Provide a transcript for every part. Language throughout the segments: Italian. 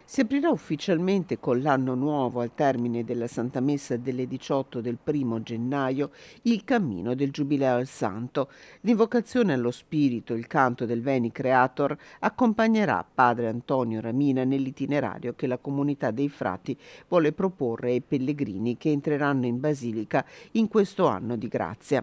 Si aprirà ufficialmente con l'anno nuovo, al termine della Santa Messa delle 18 del 1° gennaio, il cammino del Giubileo al Santo. L'invocazione allo Spirito, il canto del Veni Creator, accompagnerà padre Antonio Ramina nell'itinerario che la comunità dei frati vuole proporre ai pellegrini che entreranno in Basilica in questo anno di grazia.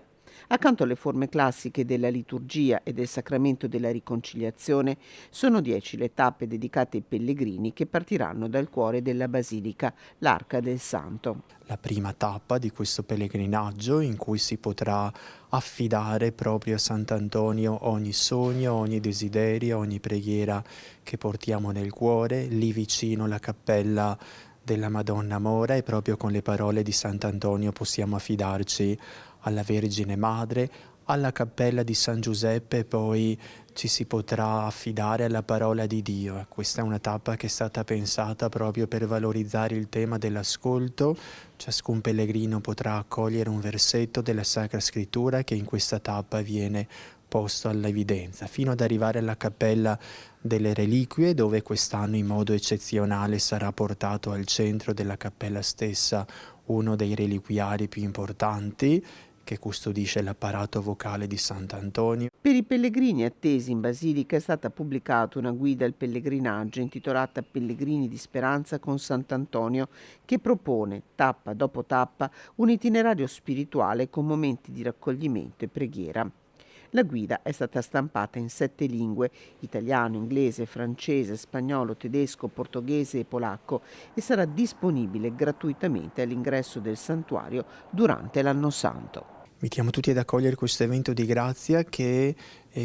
Accanto alle forme classiche della liturgia e del sacramento della riconciliazione, sono 10 le tappe dedicate ai pellegrini che partiranno dal cuore della Basilica, l'Arca del Santo. La prima tappa di questo pellegrinaggio in cui si potrà affidare proprio a Sant'Antonio ogni sogno, ogni desiderio, ogni preghiera che portiamo nel cuore, lì vicino la cappella della Madonna Mora, e proprio con le parole di Sant'Antonio possiamo affidarci alla Vergine Madre, alla cappella di San Giuseppe, e poi ci si potrà affidare alla parola di Dio. Questa è una tappa che è stata pensata proprio per valorizzare il tema dell'ascolto. Ciascun pellegrino potrà accogliere un versetto della Sacra Scrittura che in questa tappa viene posto all'evidenza, fino ad arrivare alla cappella delle reliquie, dove quest'anno in modo eccezionale sarà portato al centro della cappella stessa uno dei reliquiari più importanti, che custodisce l'apparato vocale di Sant'Antonio. Per i pellegrini attesi in Basilica è stata pubblicata una guida al pellegrinaggio intitolata Pellegrini di Speranza con Sant'Antonio, che propone, tappa dopo tappa, un itinerario spirituale con momenti di raccoglimento e preghiera. La guida è stata stampata in 7 lingue: italiano, inglese, francese, spagnolo, tedesco, portoghese e polacco, e sarà disponibile gratuitamente all'ingresso del santuario durante l'Anno Santo. Invitiamo tutti ad accogliere questo evento di grazia che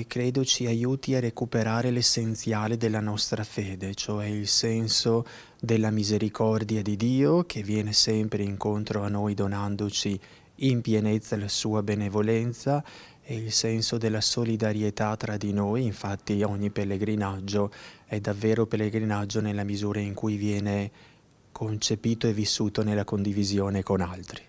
credo ci aiuti a recuperare l'essenziale della nostra fede, cioè il senso della misericordia di Dio, che viene sempre incontro a noi donandoci in pienezza la sua benevolenza, e il senso della solidarietà tra di noi. Infatti ogni pellegrinaggio è davvero pellegrinaggio nella misura in cui viene concepito e vissuto nella condivisione con altri.